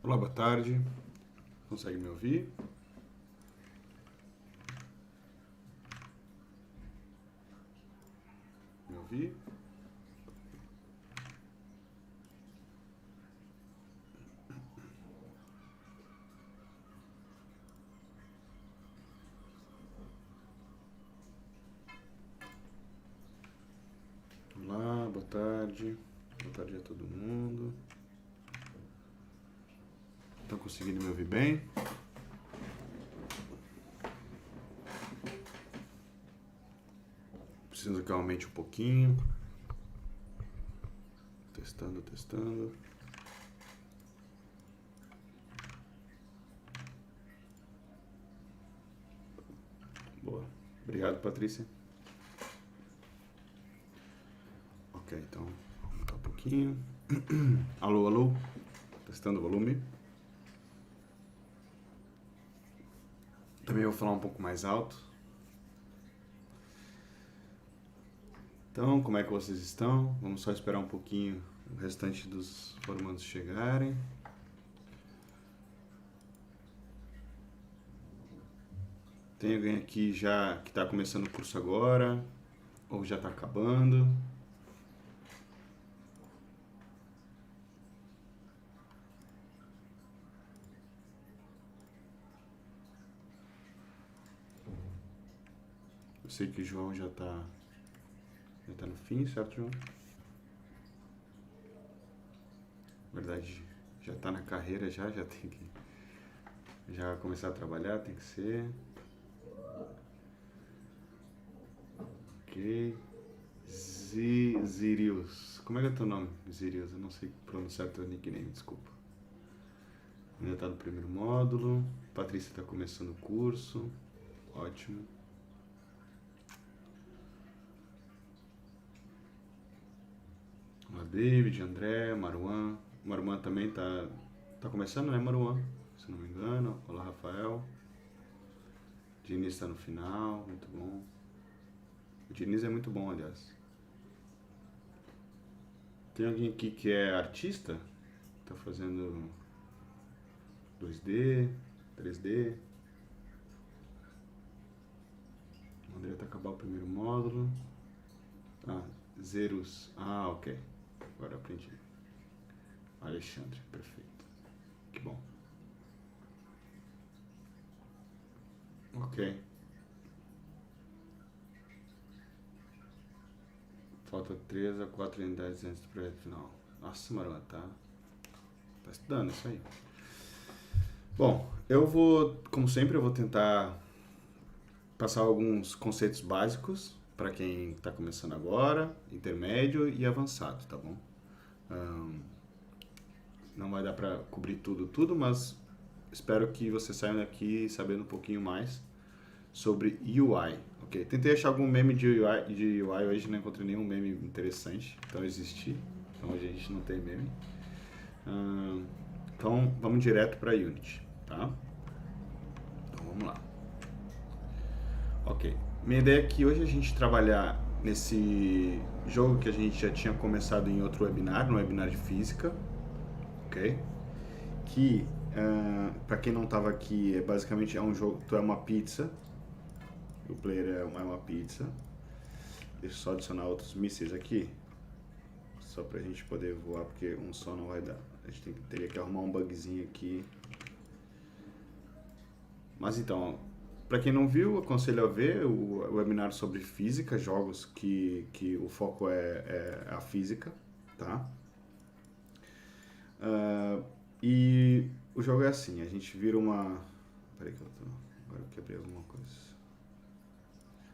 Olá, boa tarde. Consegue me ouvir? Me ouvir? Olá, boa tarde. Boa tarde a todo mundo. Estão conseguindo me ouvir bem? Preciso que eu aumente um pouquinho. Testando, testando. Boa. Obrigado, Patrícia. Ok, então, vou aumentar um pouquinho. Alô, alô. Testando o volume. Também vou falar um pouco mais alto. Então, como é que vocês estão? Vamos só esperar um pouquinho o restante dos formandos chegarem. Tem alguém aqui já que está começando o curso agora? Ou já está acabando? Eu sei que o João já tá no fim, certo, João? Na verdade, já está na carreira já tem que já começar a trabalhar, tem que ser. Ok. Zirius. Como é que é teu nome? Zirius, eu não sei pronunciar teu nickname, desculpa. Ainda tá no primeiro módulo. Patrícia está começando o curso. Ótimo. Olá, David, André, Maruan. Maruan também tá começando, né, Maruan? Se não me engano. Olá, Rafael. Diniz está no final, muito bom. O Diniz é muito bom, aliás. Tem alguém aqui que é artista? Tá fazendo 2D, 3D. O André tá acabando o primeiro módulo. Ah, Zerus. Ah, ok. Agora aprendi. Alexandre, perfeito. Que bom. Ok. Falta 3 a 4 unidades antes do projeto final. Nossa, Marwan, tá estudando isso aí. Bom, eu vou, como sempre, eu vou tentar passar alguns conceitos básicos para quem está começando agora, intermédio e avançado, tá bom? Não vai dar para cobrir tudo, mas espero que você saia daqui sabendo um pouquinho mais sobre UI, ok? Tentei achar algum meme de UI hoje, não encontrei nenhum meme interessante, então existir, então hoje a gente não tem meme. Então vamos direto para Unity, tá? Então vamos lá. Ok, minha ideia é que hoje a gente trabalhar nesse jogo que a gente já tinha começado em outro webinar, no webinar de física, ok? Que, para quem não estava aqui, basicamente é um jogo, tu é uma pizza, o player é uma pizza. Deixa eu só adicionar outros mísseis aqui, só pra gente poder voar, porque um só não vai dar. A gente teria que arrumar um bugzinho aqui. Mas então, para quem não viu, aconselho a ver o webinar sobre física, jogos que o foco é a física, tá? E o jogo é assim, a gente vira uma... Peraí que agora eu quebrei alguma coisa.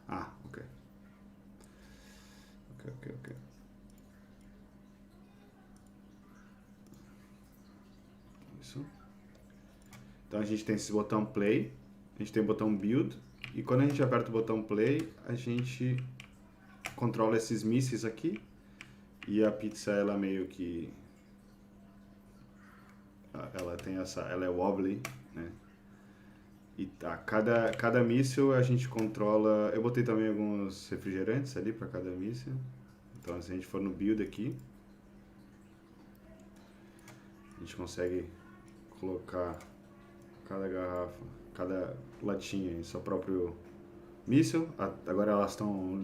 Ah, ok. Ok. Isso. Então a gente tem esse botão play, a gente tem o botão build, e quando a gente aperta o botão play, a gente controla esses mísseis aqui, e a pizza ela meio que... ela é wobbly, né? E tá, cada míssil a gente controla... Eu botei também alguns refrigerantes ali para cada míssil. Então se a gente for no build aqui, a gente consegue colocar cada garrafa, cada latinha em seu próprio míssil. Agora elas estão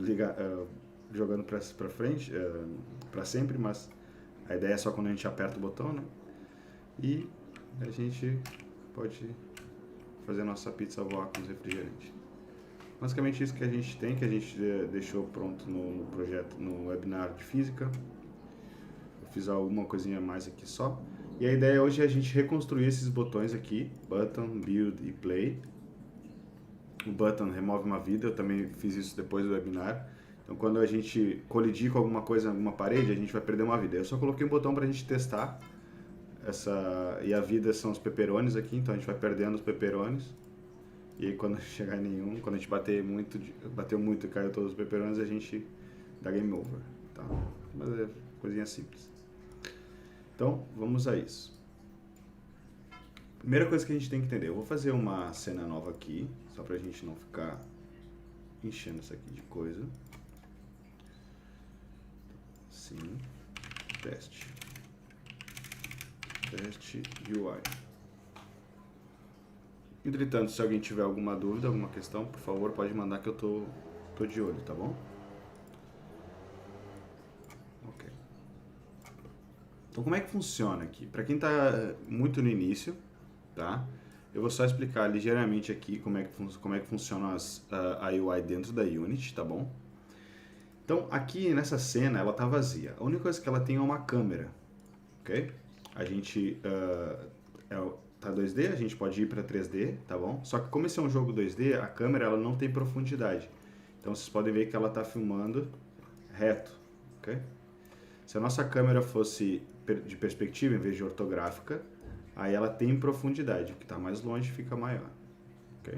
jogando para frente, para sempre, mas a ideia é só quando a gente aperta o botão, né? E a gente pode fazer a nossa pizza voar com os refrigerantes. Basicamente isso que a gente tem, que a gente deixou pronto no projeto, no webinar de física. Eu fiz alguma coisinha a mais aqui só. E a ideia hoje é a gente reconstruir esses botões aqui, button, build e play. O button remove uma vida, eu também fiz isso depois do webinar. Então quando a gente colidir com alguma coisa, alguma parede, a gente vai perder uma vida. Eu só coloquei um botão para a gente testar. E a vida são os pepperonis aqui, então a gente vai perdendo os pepperonis. E aí quando chegar em nenhum, quando a gente bateu muito e caiu todos os pepperonis, a gente dá game over, tá? Mas é coisinha simples. Então, vamos a isso. Primeira coisa que a gente tem que entender, eu vou fazer uma cena nova aqui, só pra gente não ficar enchendo isso aqui de coisa. Sim, teste UI. Entretanto, se alguém tiver alguma dúvida, alguma questão, por favor, pode mandar que eu tô de olho, tá bom? Ok. Então, como é que funciona aqui? Para quem está muito no início, tá? Eu vou só explicar ligeiramente aqui como é que funciona a UI dentro da Unity, tá bom? Então, aqui nessa cena, ela tá vazia. A única coisa que ela tem é uma câmera, ok? A gente tá 2D, a gente pode ir para 3D, tá bom? Só que como esse é um jogo 2D, a câmera ela não tem profundidade. Então vocês podem ver que ela está filmando reto, ok? Se a nossa câmera fosse de perspectiva em vez de ortográfica, aí ela tem profundidade. O que está mais longe fica maior, ok?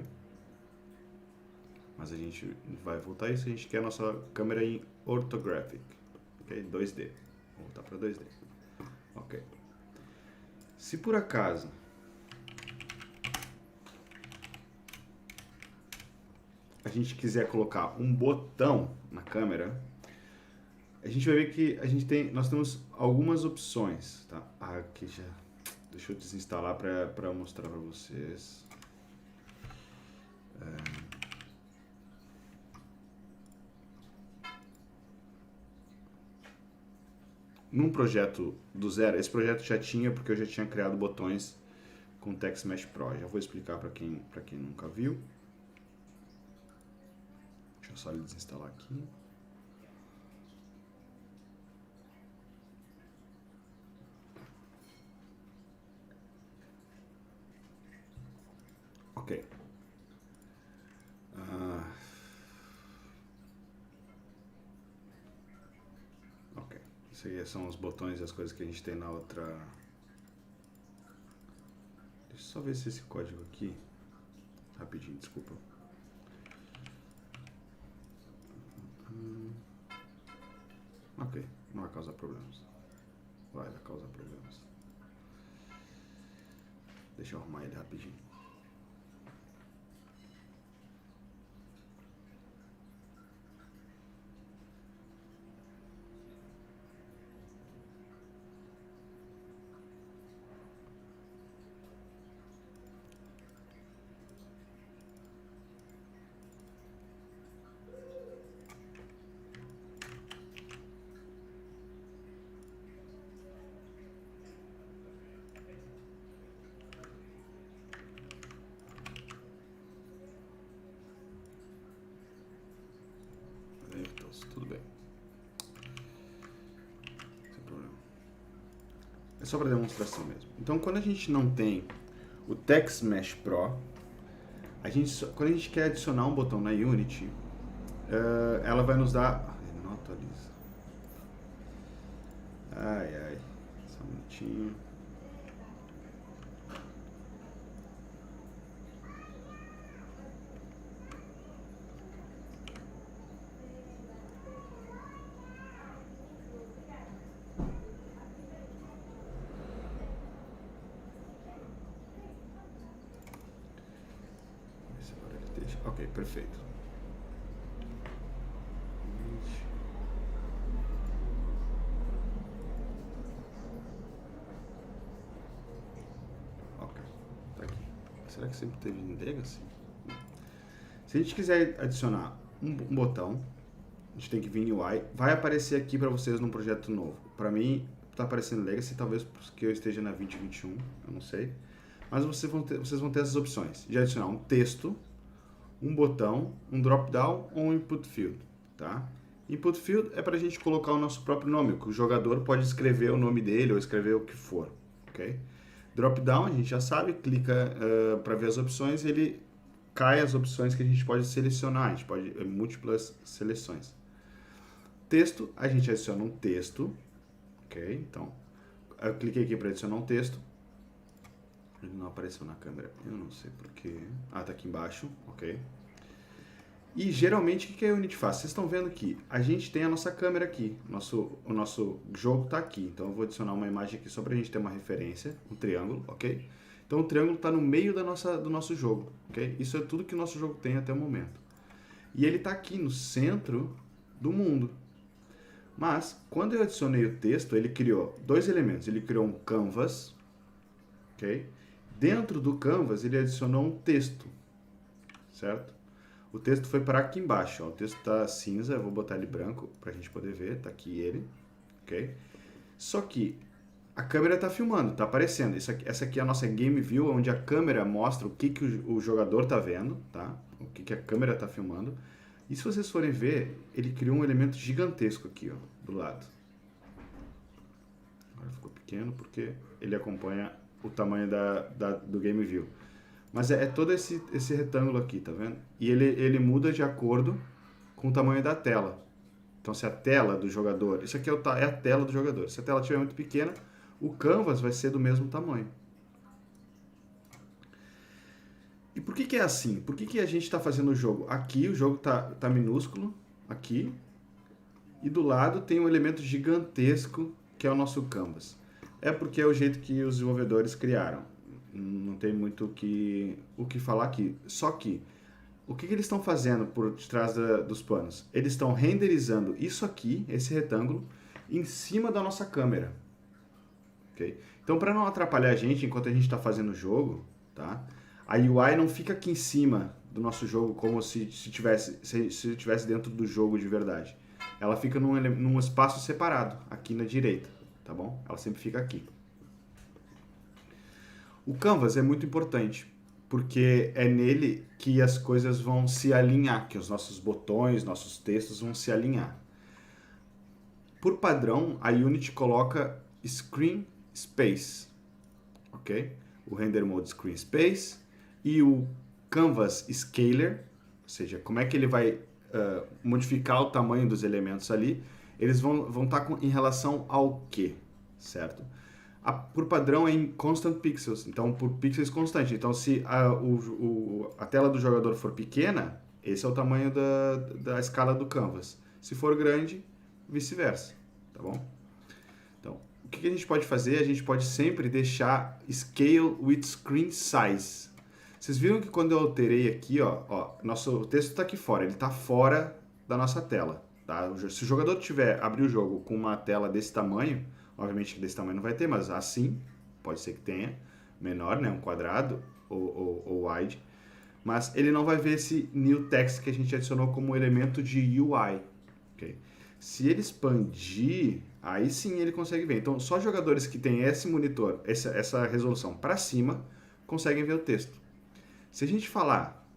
Mas a gente vai voltar a isso, a gente quer a nossa câmera em orthographic, ok? 2D. Vou voltar para 2D. Ok. Se por acaso a gente quiser colocar um botão na câmera, a gente vai ver que nós temos algumas opções, tá? Aqui já, deixa eu desinstalar para mostrar para vocês. Num projeto do zero, esse projeto já tinha, porque eu já tinha criado botões com Text Mesh Pro. Já vou explicar para quem nunca viu. Deixa eu só desinstalar aqui. Ok. Ok. Isso aí são os botões e as coisas que a gente tem na outra. Deixa eu só ver se esse código aqui. Rapidinho, desculpa. Ok, não vai causar problemas. Vai causar problemas. Deixa eu arrumar ele rapidinho. Tudo bem. Sem problema. É só para demonstração mesmo. Então, quando a gente não tem o Text Mesh Pro, quando a gente quer adicionar um botão na Unity, ela vai nos dar... não atualiza. Ai. Só um minutinho. Ok, perfeito. Ok. Será que sempre teve em Legacy? Se a gente quiser adicionar um botão, a gente tem que vir em UI. Vai aparecer aqui para vocês num projeto novo. Para mim, tá aparecendo Legacy, talvez porque eu esteja na 2021, eu não sei. Mas vocês vão ter essas opções de adicionar um texto, um botão, um drop-down ou um input field, tá? Input field é para a gente colocar o nosso próprio nome, que o jogador pode escrever o nome dele ou escrever o que for, ok? Drop-down, a gente já sabe, clica para ver as opções e ele cai as opções que a gente pode selecionar, a gente pode múltiplas seleções. Texto, a gente adiciona um texto, ok? Então, eu cliquei aqui para adicionar um texto. Ele não apareceu na câmera, eu não sei porquê. Ah, tá aqui embaixo, ok. E geralmente o que a Unity faz? Vocês estão vendo que a gente tem a nossa câmera aqui, o nosso jogo está aqui. Então eu vou adicionar uma imagem aqui só para a gente ter uma referência, um triângulo, ok? Então o triângulo está no meio do nosso jogo, ok? Isso é tudo que o nosso jogo tem até o momento. E ele está aqui no centro do mundo. Mas quando eu adicionei o texto, ele criou dois elementos. Ele criou um canvas, ok? Dentro do canvas ele adicionou um texto, certo? O texto foi para aqui embaixo, ó. O texto está cinza, eu vou botar ele branco para a gente poder ver, tá aqui ele, ok? Só que a câmera está filmando, está aparecendo. Essa aqui é a nossa Game View, onde a câmera mostra o que o jogador está vendo, tá? O que a câmera está filmando. E se vocês forem ver, ele criou um elemento gigantesco aqui, ó, do lado. Agora ficou pequeno porque ele acompanha o tamanho do Game View. Mas é todo esse retângulo aqui, tá vendo? E ele muda de acordo com o tamanho da tela. Então, se a tela do jogador... Isso aqui é a tela do jogador. Se a tela estiver muito pequena, o canvas vai ser do mesmo tamanho. E por que é assim? Por que a gente está fazendo o jogo? Aqui o jogo tá minúsculo, aqui. E do lado tem um elemento gigantesco, que é o nosso canvas. É porque é o jeito que os desenvolvedores criaram. Não tem muito o que falar aqui. Só que, o que eles estão fazendo por detrás dos panos? Eles estão renderizando isso aqui, esse retângulo, em cima da nossa câmera. Okay? Então, para não atrapalhar a gente enquanto a gente está fazendo o jogo, tá? A UI não fica aqui em cima do nosso jogo como se estivesse dentro do jogo de verdade. Ela fica num espaço separado, aqui na direita, tá bom? Ela sempre fica aqui. O Canvas é muito importante, porque é nele que as coisas vão se alinhar, que os nossos botões, nossos textos vão se alinhar. Por padrão, a Unity coloca Screen Space, ok? O Render Mode Screen Space e o Canvas Scaler, ou seja, como é que ele vai modificar o tamanho dos elementos ali, eles vão estar em relação ao quê, certo? Por padrão é em constant pixels, então por pixels constantes. Então se a tela do jogador for pequena, esse é o tamanho da escala do canvas. Se for grande, vice-versa, tá bom? Então, o que a gente pode fazer? A gente pode sempre deixar Scale with Screen Size. Vocês viram que quando eu alterei aqui, ó nosso texto está aqui fora, ele está fora da nossa tela. Tá? Se o jogador abrir o jogo com uma tela desse tamanho, obviamente desse tamanho não vai ter, mas assim, pode ser que tenha, menor, né, um quadrado ou wide, mas ele não vai ver esse new text que a gente adicionou como elemento de UI. Okay? Se ele expandir, aí sim ele consegue ver. Então, só jogadores que têm esse monitor, essa resolução para cima, conseguem ver o texto. Se a gente falar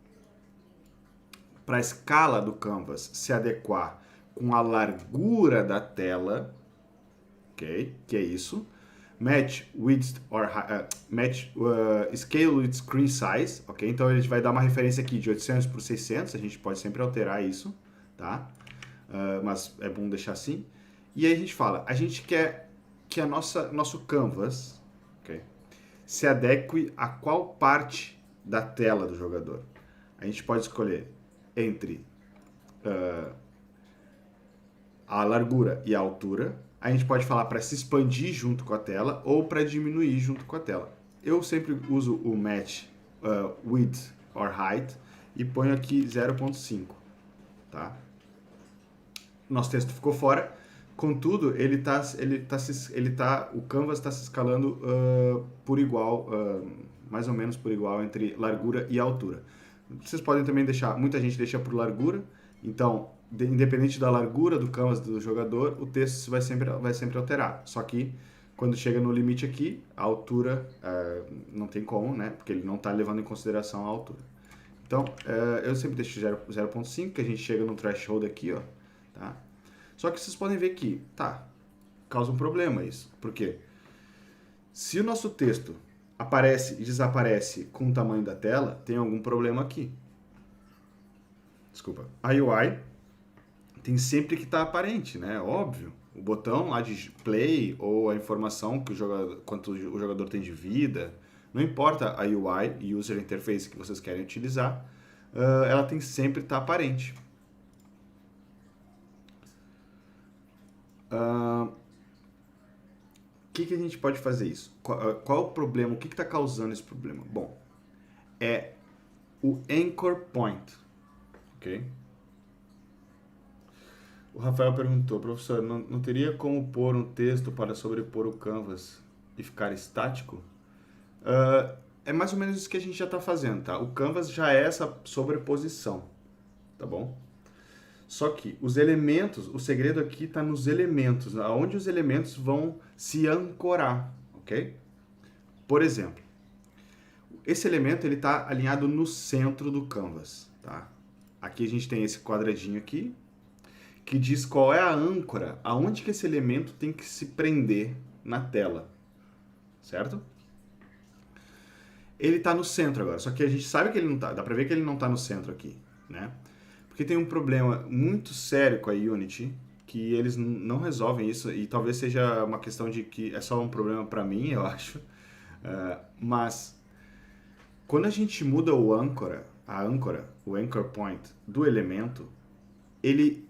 para a escala do canvas se adequar com a largura da tela, ok? Que é isso. Match width or scale with screen size, ok? Então a gente vai dar uma referência aqui de 800 por 600, a gente pode sempre alterar isso, tá? Mas é bom deixar assim. E aí a gente fala, a gente quer que nosso canvas, okay, se adeque a qual parte da tela do jogador. A gente pode escolher entre a largura e a altura. A gente pode falar para se expandir junto com a tela ou para diminuir junto com a tela. Eu sempre uso o Match Width or Height e ponho aqui 0.5, tá? Nosso texto ficou fora. Contudo, o canvas está se escalando por igual, mais ou menos por igual entre largura e altura. Vocês podem também deixar, muita gente deixa por largura, então, independente da largura do canvas do jogador, o texto vai sempre alterar. Só que, quando chega no limite aqui, a altura não tem como, né? Porque ele não está levando em consideração a altura. Então, eu sempre deixo 0.5, que a gente chega no threshold aqui, ó, tá? Só que vocês podem ver que, causa um problema isso. Por quê? Se o nosso texto aparece e desaparece com o tamanho da tela, tem algum problema aqui. Desculpa. A UI tem sempre que estar aparente, né? Óbvio. O botão lá de play ou a informação que quanto o jogador tem de vida, não importa a UI e User Interface que vocês querem utilizar, ela tem sempre que estar aparente. O que a gente pode fazer isso? Qual é o problema? O que está causando esse problema? Bom, é o anchor point, ok? O Rafael perguntou, professor, não teria como pôr um texto para sobrepor o canvas e ficar estático? É mais ou menos isso que a gente já está fazendo, tá? O canvas já é essa sobreposição, tá bom? Só que os elementos, o segredo aqui está nos elementos, aonde os elementos vão se ancorar, ok? Por exemplo, esse elemento ele está alinhado no centro do canvas, tá? Aqui a gente tem esse quadradinho aqui, que diz qual é a âncora, aonde que esse elemento tem que se prender na tela, certo? Ele está no centro agora, só que a gente sabe que ele não está, dá para ver que ele não está no centro aqui, né? Porque tem um problema muito sério com a Unity, que eles não resolvem isso, e talvez seja uma questão de que é só um problema para mim, eu acho. Mas quando a gente muda o âncora, o anchor point do elemento, ele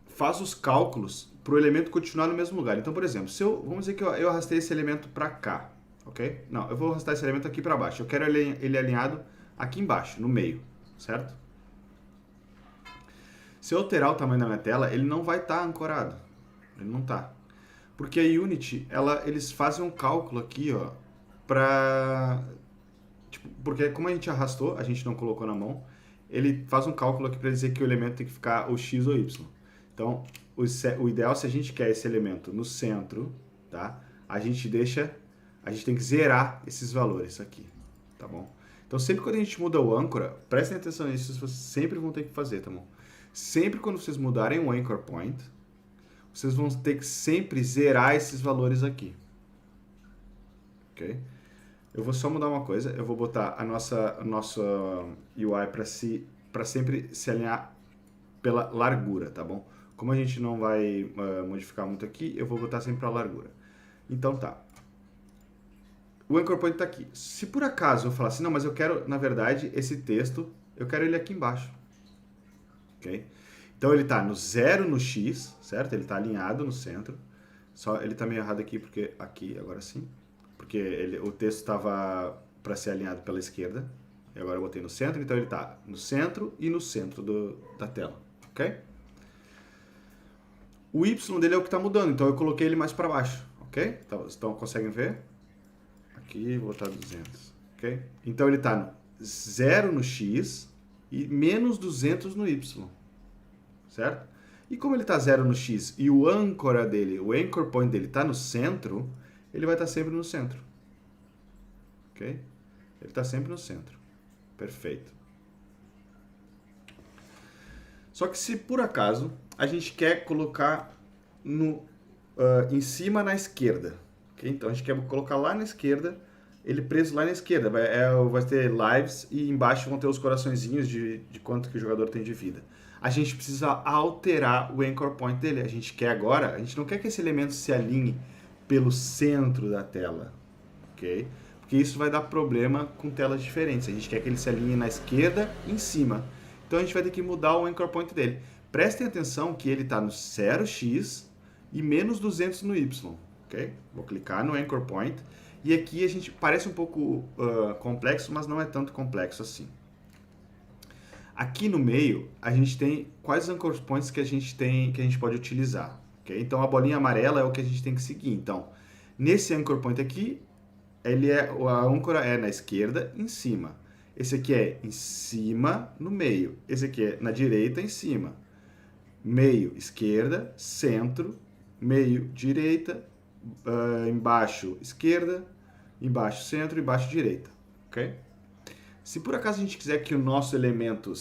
faz os cálculos para o elemento continuar no mesmo lugar. Então, por exemplo, vamos dizer que eu arrastei esse elemento para cá, ok? Não, eu vou arrastar esse elemento aqui para baixo. Eu quero ele alinhado aqui embaixo, no meio, certo? Se eu alterar o tamanho da minha tela, ele não vai estar ancorado. Ele não está. Porque a Unity, eles fazem um cálculo aqui, ó, porque como a gente arrastou, a gente não colocou na mão, ele faz um cálculo aqui para dizer que o elemento tem que ficar o X ou Y. Então, o ideal, se a gente quer esse elemento no centro, tá? A gente tem que zerar esses valores aqui, tá bom? Então, sempre quando a gente muda o âncora, prestem atenção nisso, vocês sempre vão ter que fazer, tá bom? Sempre quando vocês mudarem o anchor point, vocês vão ter que sempre zerar esses valores aqui. Ok? Eu vou só mudar uma coisa, eu vou botar a nossa UI para sempre se alinhar pela largura, tá bom? Como a gente não vai modificar muito aqui, eu vou botar sempre a largura. Então tá. O anchor point tá aqui. Se por acaso eu falar assim, não, mas eu quero, na verdade, esse texto, eu quero ele aqui embaixo. Okay? Então ele está no 0 no X, certo? Ele está alinhado no centro. Só ele está meio errado aqui, porque aqui, agora sim. Porque o texto estava para ser alinhado pela esquerda. E agora eu botei no centro, então ele está no centro e no centro da tela. Ok? O Y dele é o que está mudando, então eu coloquei ele mais para baixo. Ok? Então conseguem ver? Aqui, vou botar 200. Ok? Então ele está 0 no X e menos 200 no Y, certo? E como ele está 0 no X e o âncora dele, o anchor point dele está no centro, ele vai estar sempre no centro, ok? Ele está sempre no centro, perfeito. Só que se por acaso a gente quer colocar em cima na esquerda, ok? Então a gente quer colocar lá na esquerda, ele preso lá na esquerda, vai ter lives e embaixo vão ter os coraçõezinhos de quanto que o jogador tem de vida. A gente precisa alterar o anchor point dele. A gente não quer que esse elemento se alinhe pelo centro da tela, ok? Porque isso vai dar problema com telas diferentes. A gente quer que ele se alinhe na esquerda e em cima. Então a gente vai ter que mudar o anchor point dele. Prestem atenção que ele está no 0x e menos 200 no y, ok? Vou clicar no anchor point. E aqui a gente parece um pouco complexo, mas não é tanto complexo assim. Aqui no meio, a gente tem quais anchor points que a gente pode utilizar, Okay? Então a bolinha amarela é o que a gente tem que seguir. Então, nesse anchor point aqui, a âncora é na esquerda, em cima. Esse aqui é em cima, no meio. Esse aqui é na direita, em cima. Meio, esquerda, centro, meio, direita, embaixo, esquerda, embaixo, centro, embaixo, direita. Ok? Se por acaso a gente quiser que o nosso elemento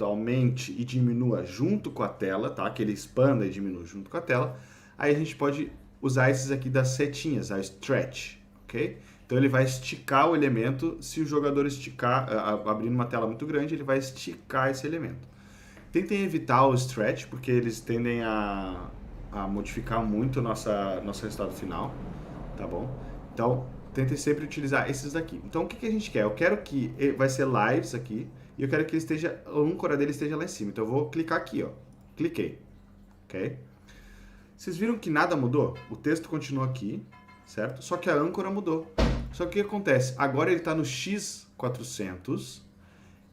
aumente e diminua junto com a tela, tá? Que ele expanda e diminua junto com a tela, aí a gente pode usar esses aqui das setinhas, a stretch, ok? Então ele vai esticar o elemento, se o jogador esticar, abrindo uma tela muito grande, ele vai esticar esse elemento. Tentem evitar o stretch, porque eles tendem a modificar muito o nosso resultado final, tá bom? Então, tentem sempre utilizar esses daqui. Então, o que a gente quer? Eu quero que vai ser lives aqui, e eu quero que a âncora dele esteja lá em cima. Então, eu vou clicar aqui, ó. Cliquei, ok? Vocês viram que nada mudou? O texto continua aqui, certo? Só que a âncora mudou. Só que o que acontece? Agora ele está no x400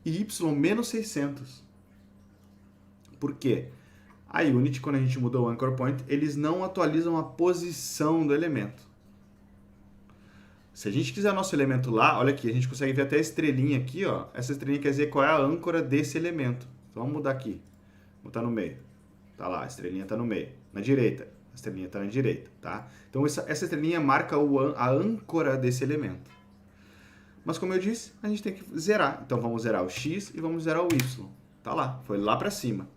e y menos 600. Por quê? A Unity, quando a gente muda o anchor point, eles não atualizam a posição do elemento. Se a gente quiser nosso elemento lá, olha aqui, a gente consegue ver até a estrelinha aqui, ó. Essa estrelinha quer dizer qual é a âncora desse elemento. Então vamos mudar aqui. Vou botar no meio. Tá lá, a estrelinha tá no meio. Na direita, a estrelinha tá na direita, tá? Então essa estrelinha marca a âncora desse elemento. Mas como eu disse, a gente tem que zerar. Então vamos zerar o x e vamos zerar o y. Tá lá, foi lá para cima.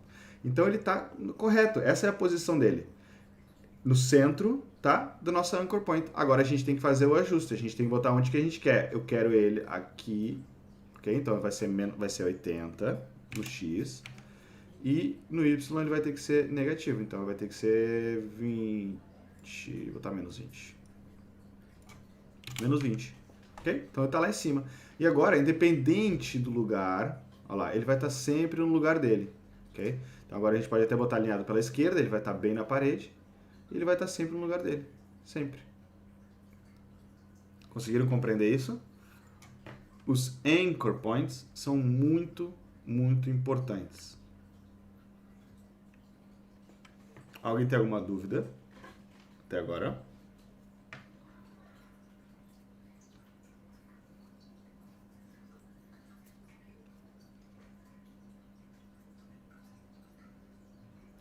Então ele tá correto, essa é a posição dele. No centro, tá? Do nosso anchor point. Agora a gente tem que fazer o ajuste, a gente tem que botar onde que a gente quer. Eu quero ele aqui, ok? Então vai ser 80 no x. E no y ele vai ter que ser negativo, então vai ter que ser 20, vou botar menos 20. Menos 20, ok? Então ele tá lá em cima. E agora, independente do lugar, olha lá, ele vai estar sempre no lugar dele, ok? Então agora a gente pode até botar alinhado pela esquerda, ele vai estar bem na parede, e ele vai estar sempre no lugar dele, sempre. Conseguiram compreender isso? Os anchor points são muito, muito importantes. Alguém tem alguma dúvida até agora?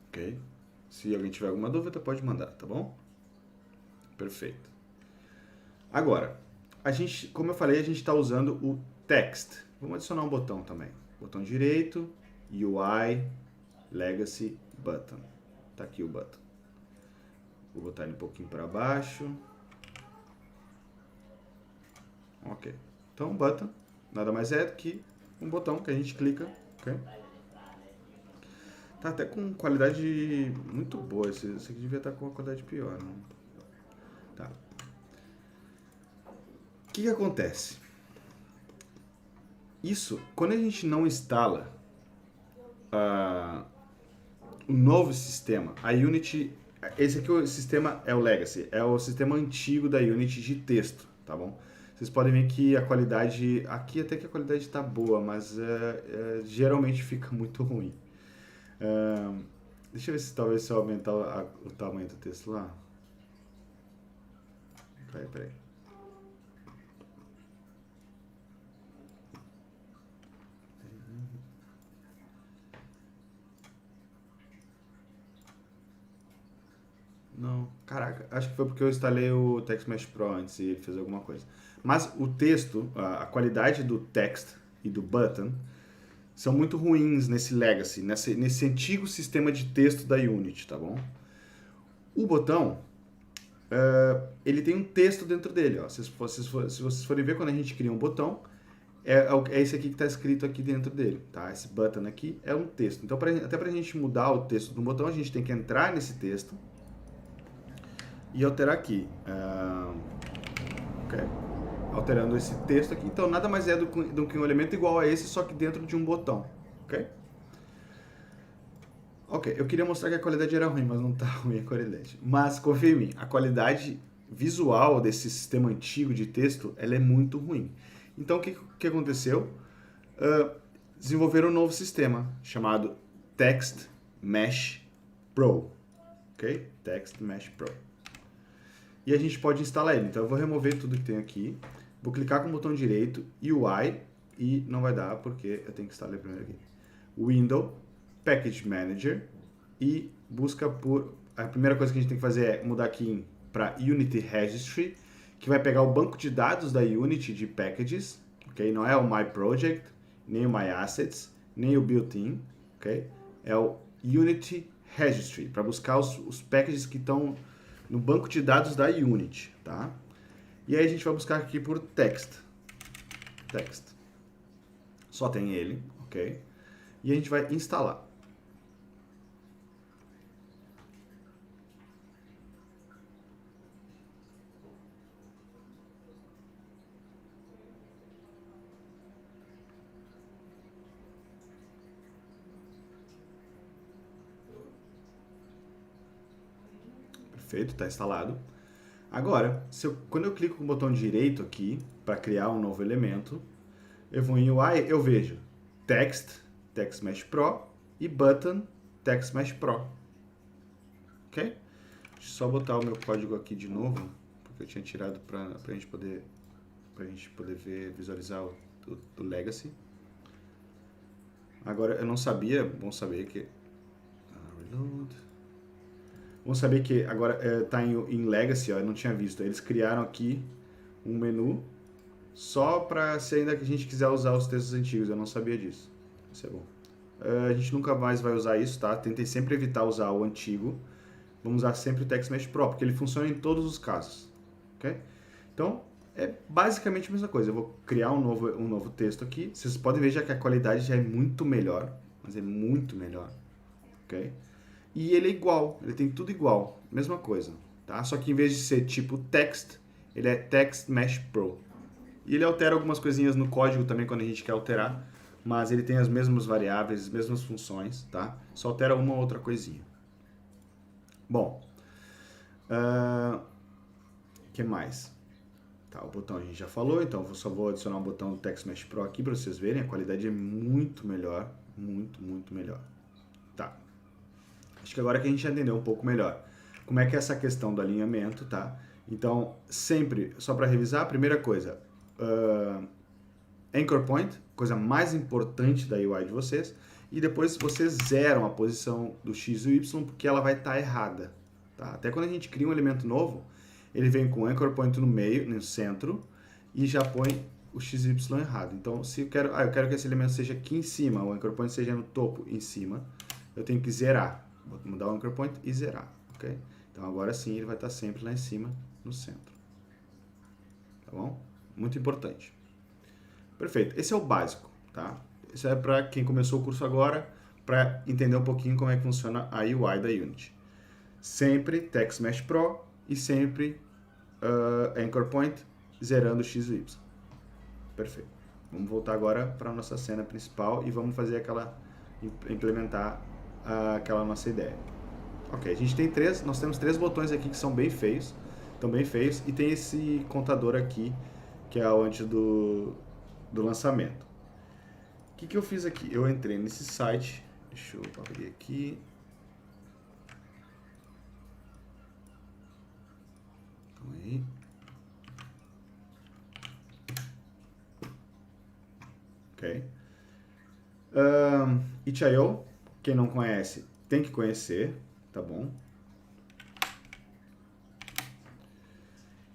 Ok. Se alguém tiver alguma dúvida, pode mandar, tá bom? Perfeito. Agora, como eu falei, a gente está usando o text. Vamos adicionar um botão também. Botão direito, UI, Legacy, Button. Tá aqui o button. Vou botar ele um pouquinho para baixo. Ok. Então, button nada mais é do que um botão que a gente clica, ok? Tá até com qualidade muito boa. Esse aqui devia estar com uma qualidade pior, né? Tá. O que acontece? Isso, quando a gente não instala o novo sistema, a Unity, esse aqui o sistema é o Legacy, é o sistema antigo da Unity de texto, tá bom? Vocês podem ver que a qualidade, aqui até que a qualidade está boa, mas geralmente fica muito ruim. Deixa eu ver se talvez se eu aumentar o tamanho do texto lá. Peraí. Não, caraca, acho que foi porque eu instalei o Text Mesh Pro antes e ele fez alguma coisa. Mas o texto, a qualidade do text e do button são muito ruins nesse Legacy, nesse antigo sistema de texto da Unity, tá bom? O botão, ele tem um texto dentro dele, ó. Se vocês forem ver, quando a gente cria um botão, é esse aqui que está escrito aqui dentro dele, tá? Esse button aqui é um texto. Então, até para a gente mudar o texto do botão, a gente tem que entrar nesse texto e alterar aqui. Ok? Alterando esse texto aqui. Então, nada mais é do que um elemento igual a esse, só que dentro de um botão. Ok? Ok, eu queria mostrar que a qualidade era ruim, mas não está ruim a qualidade. Mas, confia em mim, a qualidade visual desse sistema antigo de texto, ela é muito ruim. Então, o que aconteceu? Desenvolveram um novo sistema, chamado Text Mesh Pro. ok? Text Mesh Pro. E a gente pode instalar ele. Então eu vou remover tudo que tem aqui, vou clicar com o botão direito, UI, e não vai dar porque eu tenho que instalar ele primeiro aqui. Window, Package Manager, e busca por... A primeira coisa que a gente tem que fazer é mudar aqui para Unity Registry, que vai pegar o banco de dados da Unity de packages, ok? Não é o My Project, nem o My Assets, nem o Built-in, ok? É o Unity Registry, para buscar os packages que estão no banco de dados da Unity, tá? E aí a gente vai buscar aqui por text. Só tem ele, ok? E a gente vai instalar. Perfeito, está instalado. Agora, quando eu clico com o botão direito aqui, para criar um novo elemento, eu vou em UI, eu vejo Text Mesh Pro e Button, Text Mesh Pro. Ok? Deixa eu só botar o meu código aqui de novo, porque eu tinha tirado para a gente poder visualizar o Legacy. Agora, eu não sabia, bom saber que... Reload... Vamos saber que agora está em Legacy, ó, eu não tinha visto. Eles criaram aqui um menu só para se ainda que a gente quiser usar os textos antigos. Eu não sabia disso. Isso é bom. A gente nunca mais vai usar isso, tá? Tentei sempre evitar usar o antigo. Vamos usar sempre o Text Mesh Pro, porque ele funciona em todos os casos. Ok? Então, é basicamente a mesma coisa. Eu vou criar um novo texto aqui. Vocês podem ver já que a qualidade já é muito melhor. Mas é muito melhor. Ok? E ele é igual, ele tem tudo igual, mesma coisa, tá? Só que em vez de ser tipo text, ele é Text Mesh Pro. E ele altera algumas coisinhas no código também quando a gente quer alterar, mas ele tem as mesmas variáveis, as mesmas funções, tá? Só altera uma ou outra coisinha. Bom, que mais? Tá, o botão a gente já falou, então eu só vou adicionar um botão do Text Mesh Pro aqui para vocês verem, a qualidade é muito melhor, muito melhor. Tá. Acho que agora que a gente já entendeu um pouco melhor como é que é essa questão do alinhamento, tá? Então, sempre, só para revisar, a primeira coisa, Anchor Point, coisa mais importante da UI de vocês, e depois vocês zeram a posição do X e o Y, porque ela vai estar errada, tá? Até quando a gente cria um elemento novo, ele vem com o Anchor Point no meio, no centro, e já põe o X e Y errado. Então, se eu quero que esse elemento seja aqui em cima, o Anchor Point seja no topo, em cima, eu tenho que zerar. Vou mudar o Anchor Point e zerar, ok? Então agora sim ele vai estar sempre lá em cima, no centro. Tá bom? Muito importante. Perfeito. Esse é o básico, tá? Isso é para quem começou o curso agora, para entender um pouquinho como é que funciona a UI da Unity. Sempre Text Mesh Pro e sempre Anchor Point zerando X e Y. Perfeito. Vamos voltar agora para a nossa cena principal e vamos fazer implementar aquela nossa ideia. Ok, nós temos três botões aqui que são bem feios, e tem esse contador aqui, que é antes do lançamento. O que eu fiz aqui? Eu entrei nesse site, deixa eu abrir aqui. Calma aí. Ok. itch.io, quem não conhece, tem que conhecer, tá bom?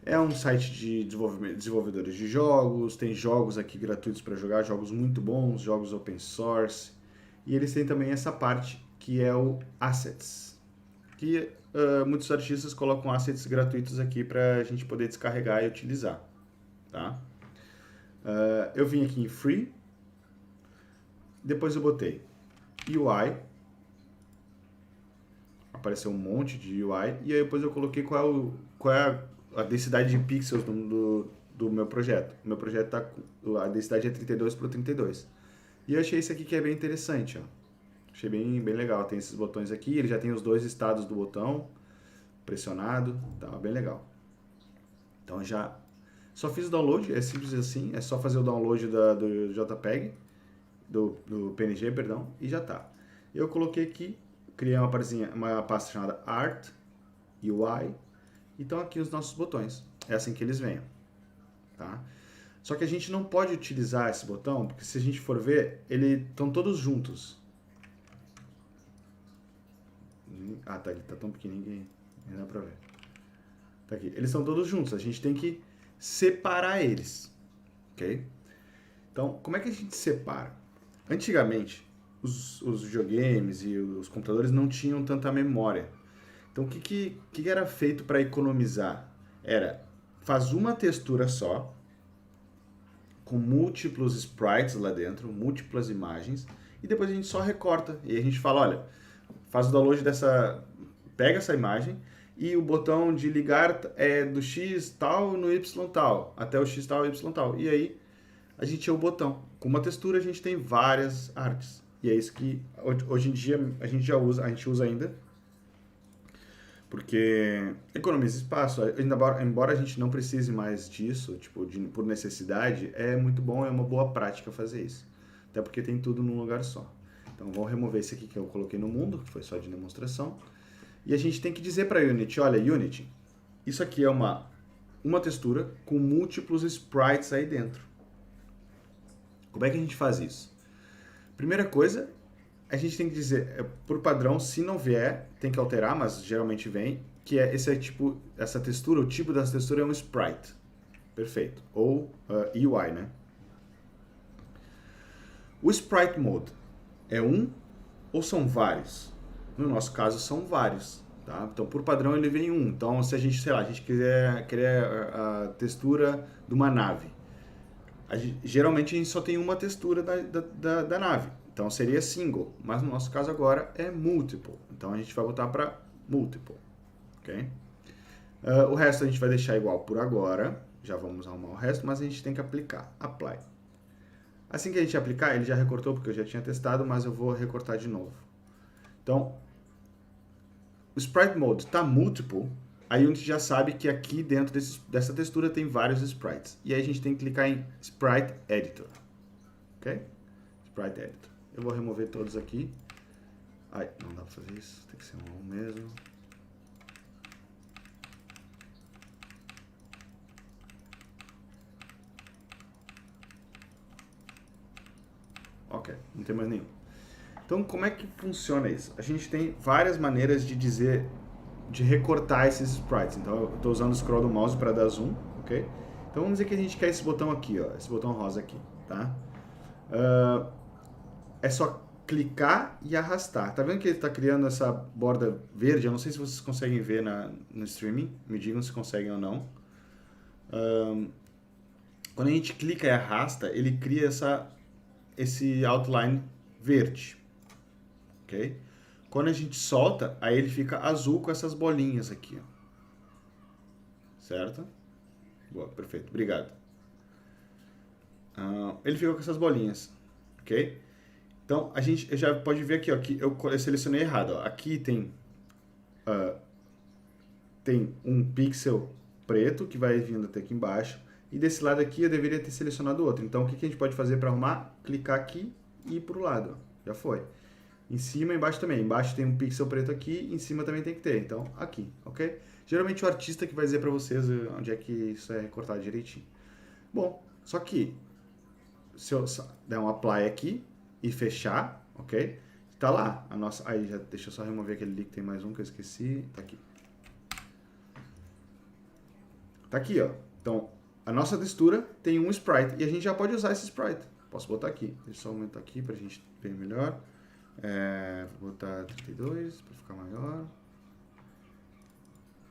É um site de desenvolvedores de jogos, tem jogos aqui gratuitos para jogar, jogos muito bons, jogos open source. E eles têm também essa parte que é o Assets, que muitos artistas colocam assets gratuitos aqui para a gente poder descarregar e utilizar, tá? Eu vim aqui em Free, depois eu botei UI, apareceu um monte de UI, e aí depois eu coloquei qual é a densidade de pixels do meu projeto. O meu projeto a densidade é 32x32. E eu achei esse aqui que é bem interessante, ó. Achei bem legal, tem esses botões aqui, ele já tem os dois estados do botão, pressionado, tá bem legal. Então já só fiz o download, é simples assim, é só fazer o download do JPEG, do PNG, perdão, e já tá. Eu coloquei aqui, criei uma pasta chamada Art, UI, e estão aqui os nossos botões. É assim que eles vêm. Tá? Só que a gente não pode utilizar esse botão, porque se a gente for ver, eles estão todos juntos. Ah, tá, ele tá tão pequenininho que não dá pra ver. Tá aqui. Eles estão todos juntos, a gente tem que separar eles. Ok? Então, como é que a gente separa? Antigamente, os videogames e os computadores não tinham tanta memória. Então, o que era feito para economizar? Faz uma textura só, com múltiplos sprites lá dentro, múltiplas imagens, e depois a gente só recorta. E a gente fala, olha, faz o download pega essa imagem, e o botão de ligar é do X tal no Y tal, até o X tal, Y tal. E aí, a gente é o botão. Com uma textura, a gente tem várias artes. E é isso que, hoje em dia, a gente usa ainda, porque economiza espaço. Embora a gente não precise mais disso, tipo, por necessidade, é muito bom, é uma boa prática fazer isso. Até porque tem tudo num lugar só. Então, vou remover esse aqui que eu coloquei no mundo, que foi só de demonstração. E a gente tem que dizer para a Unity, olha, Unity, isso aqui é uma textura com múltiplos sprites aí dentro. Como é que a gente faz isso? Primeira coisa, a gente tem que dizer, por padrão, se não vier, tem que alterar, mas geralmente vem, que essa textura, o tipo dessa textura é um sprite. Perfeito. Ou UI, né? O sprite mode é um ou são vários? No nosso caso, são vários. Tá? Então, por padrão, ele vem um. Então, se a gente, sei lá, a gente quiser a textura de uma nave, geralmente a gente só tem uma textura da nave. Então seria single, mas no nosso caso agora é multiple. Então a gente vai botar para multiple, ok? O resto a gente vai deixar igual por agora. Já vamos arrumar o resto, mas a gente tem que aplicar. Apply. Assim que a gente aplicar, ele já recortou porque eu já tinha testado, mas eu vou recortar de novo. Então, o Sprite Mode está multiple, aí a gente já sabe que aqui dentro dessa textura tem vários sprites. E aí a gente tem que clicar em Sprite Editor, ok? Sprite Editor. Eu vou remover todos aqui. Ai, não dá pra fazer isso. Tem que ser um mesmo. Ok, não tem mais nenhum. Então, como é que funciona isso? A gente tem várias maneiras de recortar esses sprites. Então, eu estou usando o scroll do mouse para dar zoom, ok? Então, vamos dizer que a gente quer esse botão aqui, ó, esse botão rosa aqui, tá? É só clicar e arrastar. Tá vendo que ele está criando essa borda verde? Eu não sei se vocês conseguem ver no streaming. Me digam se conseguem ou não. Quando a gente clica e arrasta, ele cria esse outline verde. Ok? Quando a gente solta, aí ele fica azul com essas bolinhas aqui. Ó. Certo? Boa, perfeito. Obrigado. Ele fica com essas bolinhas. Ok? Então, a gente já pode ver aqui, ó, que eu selecionei errado. Ó. Aqui tem um pixel preto que vai vindo até aqui embaixo. E desse lado aqui eu deveria ter selecionado outro. Então, o que a gente pode fazer para arrumar? Clicar aqui e ir para o lado. Ó. Já foi. Em cima e embaixo também. Embaixo tem um pixel preto aqui, em cima também tem que ter. Então, aqui, ok? Geralmente o artista que vai dizer para vocês onde é que isso é recortado direitinho. Bom, só que se eu der um apply aqui e fechar, ok? Tá lá a nossa... Aí, deixa eu só remover aquele ali que tem mais um que eu esqueci. Tá aqui. Tá aqui, ó. Então, a nossa textura tem um sprite e a gente já pode usar esse sprite. Posso botar aqui. Deixa eu só aumentar aqui pra gente ver melhor. Vou botar 32 para ficar maior.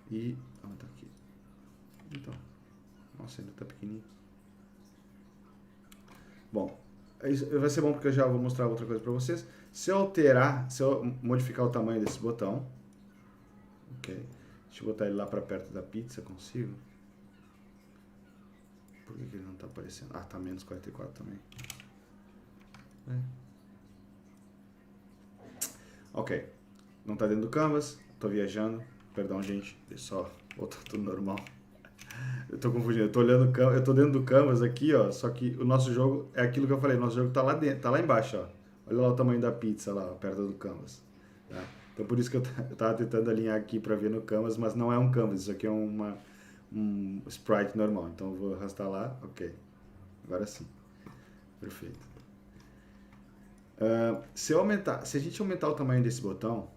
E aumentar aqui. Então, nossa, ainda tá pequenininho. Bom, vai ser bom porque eu já vou mostrar outra coisa para vocês. Se eu modificar o tamanho desse botão, ok? Deixa eu botar ele lá para perto da pizza, consigo? Por que ele não tá aparecendo? Ah, tá menos 44 também. Ok, não tá dentro do canvas, tô viajando, perdão gente, deixa só voltar tudo normal. Eu tô confundindo, eu tô dentro do canvas aqui, ó, só que o nosso jogo é aquilo que eu falei, o nosso jogo tá lá dentro, tá lá embaixo, ó. Olha lá o tamanho da pizza lá, perto do canvas. Tá? Então por isso que eu tava tentando alinhar aqui para ver no Canvas, mas não é um Canvas, isso aqui é um sprite normal. Então eu vou arrastar lá, ok. Agora sim. Perfeito. Se a gente aumentar o tamanho desse botão,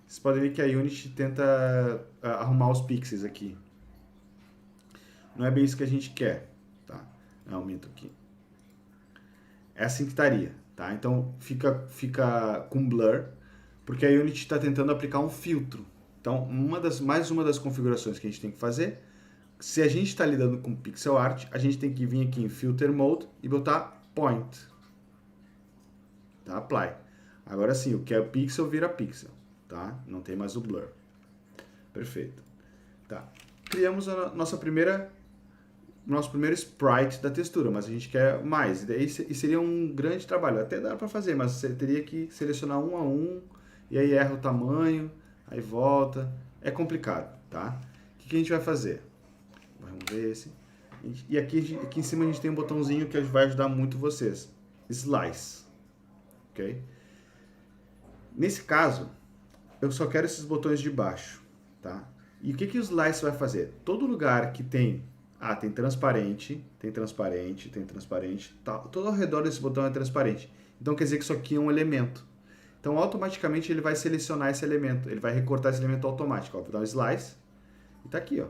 vocês podem ver que a Unity tenta arrumar os pixels aqui. Não é bem isso que a gente quer, tá? Eu aumento aqui. É assim que estaria, tá? Então fica com blur, porque a Unity está tentando aplicar um filtro. Então, mais uma das configurações que a gente tem que fazer, se a gente está lidando com pixel art, a gente tem que vir aqui em Filter Mode e botar Point. Tá? Apply. Agora sim, o que é pixel vira pixel, tá? Não tem mais o blur. Perfeito. Tá. Criamos a nosso primeiro sprite da textura, mas a gente quer mais. E seria um grande trabalho. Até dá para fazer, mas você teria que selecionar um a um, e aí erra o tamanho, aí volta. É complicado, tá? O que a gente vai fazer? Vamos ver esse. E aqui em cima a gente tem um botãozinho que vai ajudar muito vocês. Slice. Ok? Nesse caso, eu só quero esses botões de baixo, tá? E o que o Slice vai fazer? Todo lugar que tem tem transparente, tá? Todo ao redor desse botão é transparente. Então quer dizer que isso aqui é um elemento. Então automaticamente ele vai selecionar esse elemento, ele vai recortar esse elemento automático. Ó, vou dar um Slice e tá aqui, ó.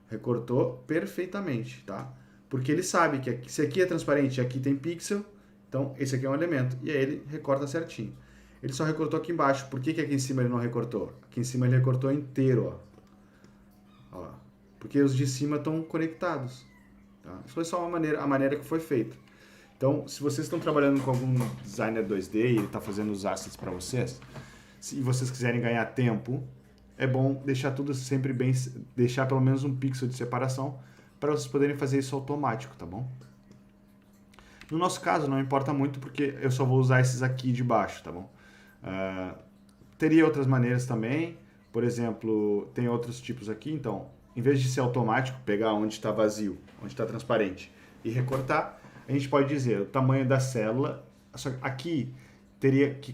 Recortou perfeitamente, tá? Porque ele sabe que se aqui é transparente e aqui tem pixel, então esse aqui é um elemento. E aí ele recorta certinho. Ele só recortou aqui embaixo. Por que aqui em cima ele não recortou? Aqui em cima ele recortou inteiro, ó. Porque os de cima estão conectados. Tá? Isso foi só a maneira que foi feito. Então, se vocês estão trabalhando com algum designer 2D e ele está fazendo os assets para vocês, se vocês quiserem ganhar tempo, é bom deixar tudo sempre bem, deixar pelo menos um pixel de separação para vocês poderem fazer isso automático, tá bom? No nosso caso, não importa muito porque eu só vou usar esses aqui de baixo, tá bom? Teria outras maneiras também, por exemplo, tem outros tipos aqui, então, em vez de ser automático, pegar onde está vazio, onde está transparente e recortar, a gente pode dizer o tamanho da célula. Só que aqui teria que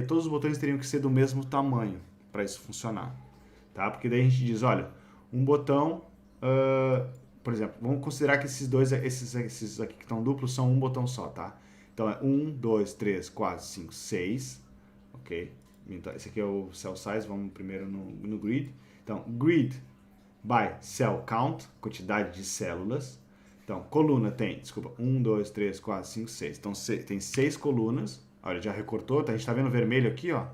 todos os botões teriam que ser do mesmo tamanho para isso funcionar, tá? Porque daí a gente diz, olha, um botão, por exemplo, vamos considerar que esses aqui que estão duplos são um botão só, tá? Então é 1, 2, 3, 4, 5, 6, ok? Então, esse aqui é o cell size, vamos primeiro no grid. Então, grid by cell count, quantidade de células. Então, coluna tem, 1, 2, 3, 4, 5, 6. Então, tem 6 colunas. Olha, já recortou, tá? A gente tá vendo o vermelho aqui, ó,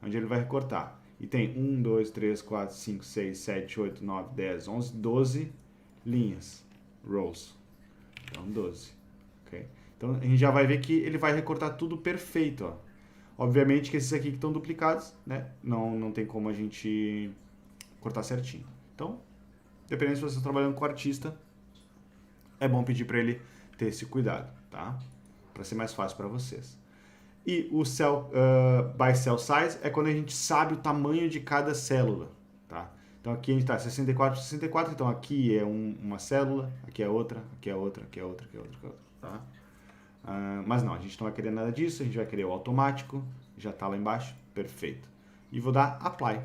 onde ele vai recortar. E tem 1, 2, 3, 4, 5, 6, 7, 8, 9, 10, 11, 12 linhas, rows. Então, 12, ok? Então, a gente já vai ver que ele vai recortar tudo perfeito, ó. Obviamente que esses aqui que estão duplicados, né, não tem como a gente cortar certinho. Então, dependendo se você está trabalhando com artista, é bom pedir para ele ter esse cuidado, tá? Para ser mais fácil para vocês. E o by cell size é quando a gente sabe o tamanho de cada célula, tá? Então aqui a gente está 64 por 64, então aqui é uma célula, aqui é outra, aqui é outra, aqui é outra, aqui é outra, aqui é outra, tá? Mas não, a gente não vai querer nada disso, a gente vai querer o automático, já está lá embaixo, perfeito. E vou dar Apply.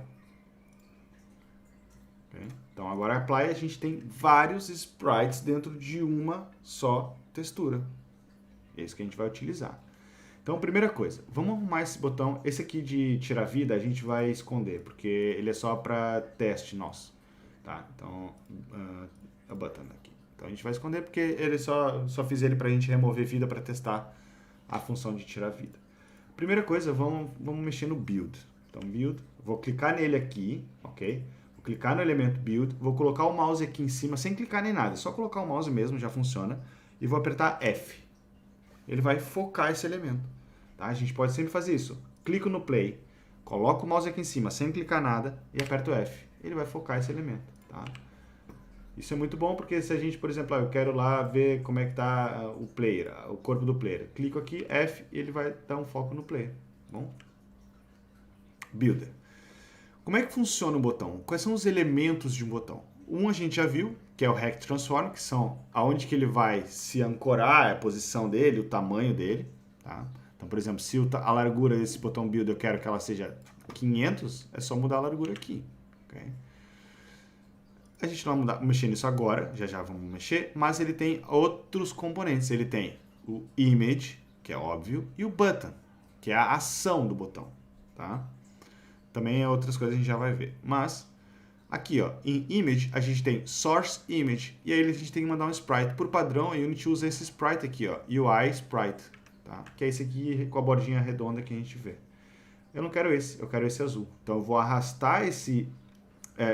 Okay? Então agora Apply, a gente tem vários sprites dentro de uma só textura. É isso que a gente vai utilizar. Então, primeira coisa, vamos arrumar esse botão. Esse aqui de tirar vida a gente vai esconder, porque ele é só para teste nosso. Tá? Então, é o botão aqui. Então a gente vai esconder porque ele só fiz ele para a gente remover vida para testar a função de tirar vida. Primeira coisa, vamos mexer no build. Então build, vou clicar nele aqui, ok? Vou clicar no elemento build, vou colocar o mouse aqui em cima sem clicar nem nada, só colocar o mouse mesmo, já funciona. E vou apertar F. Ele vai focar esse elemento. Tá? A gente pode sempre fazer isso. Clico no play, coloco o mouse aqui em cima sem clicar nada e aperto F. Ele vai focar esse elemento. Tá? Isso é muito bom porque se a gente, por exemplo, eu quero lá ver como é que está o player, o corpo do player. Clico aqui, F, e ele vai dar um foco no player. Bom? Builder. Como é que funciona o botão? Quais são os elementos de um botão? Um a gente já viu, que é o Rect Transform, que são aonde que ele vai se ancorar, a posição dele, o tamanho dele. Tá? Então, por exemplo, se a largura desse botão build eu quero que ela seja 500, é só mudar a largura aqui. Okay? A gente não vai mexer nisso agora, já vamos mexer, mas ele tem outros componentes. Ele tem o image, que é óbvio, e o button, que é a ação do botão. Tá? Também é outras coisas que a gente já vai ver. Mas, aqui ó, em image, a gente tem source image, e aí a gente tem que mandar um sprite. Por padrão, a Unity usa esse sprite aqui, ó, UI sprite, tá? Que é esse aqui com a bordinha redonda que a gente vê. Eu não quero esse, eu quero esse azul. Então eu vou arrastar esse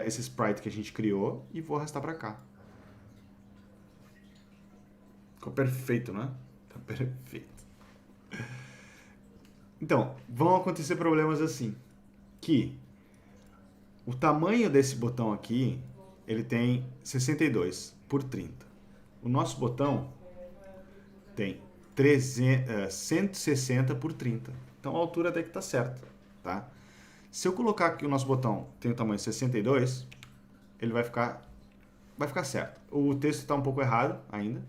sprite que a gente criou e vou arrastar para cá. Ficou perfeito, né? Tá perfeito. Então, vão acontecer problemas assim, que o tamanho desse botão aqui, ele tem 62 por 30. O nosso botão tem 160 por 30. Então a altura até que tá certa, tá? Se eu colocar que o nosso botão tem o tamanho 62, ele vai ficar certo. O texto está um pouco errado ainda,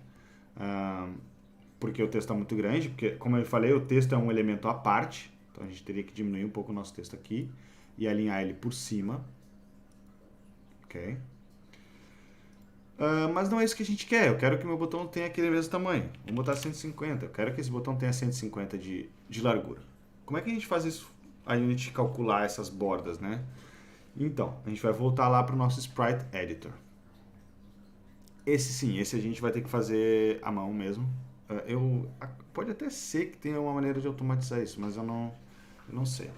porque o texto está muito grande, porque, como eu falei, o texto é um elemento à parte, então a gente teria que diminuir um pouco o nosso texto aqui e alinhar ele por cima. Ok? Mas não é isso que a gente quer. Eu quero que meu botão tenha aquele mesmo tamanho. Vamos botar 150. Eu quero que esse botão tenha 150 de largura. Como é que a gente faz isso? A Unity calcular essas bordas, né? Então, a gente vai voltar lá para o nosso Sprite Editor. Esse a gente vai ter que fazer à mão mesmo. Pode até ser que tenha uma maneira de automatizar isso, mas eu não sei.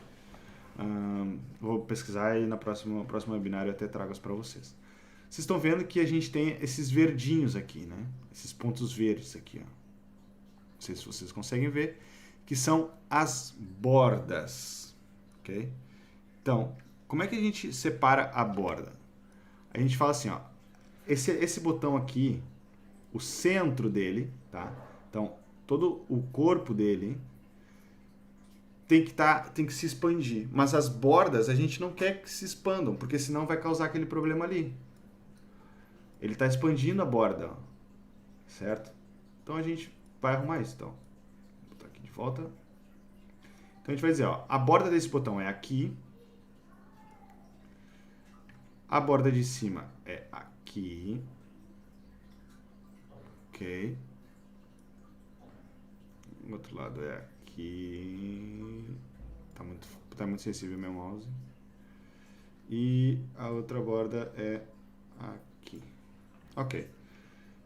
Vou pesquisar e na próxima webinar eu até trago isso para vocês. Vocês estão vendo que a gente tem esses verdinhos aqui, né? Esses pontos verdes aqui, ó. Não sei se vocês conseguem ver, que são as bordas, ok? Então, como é que a gente separa a borda? A gente fala assim, ó, esse botão aqui, o centro dele, tá? Então, todo o corpo dele tem que se expandir, mas as bordas a gente não quer que se expandam, porque senão vai causar aquele problema ali. Ele está expandindo a borda, ó, certo? Então a gente vai arrumar isso, então. Vou botar aqui de volta. Então a gente vai dizer, ó, a borda desse botão é aqui, a borda de cima é aqui, ok? O outro lado é aqui, tá muito sensível meu mouse. E a outra borda é aqui. Ok.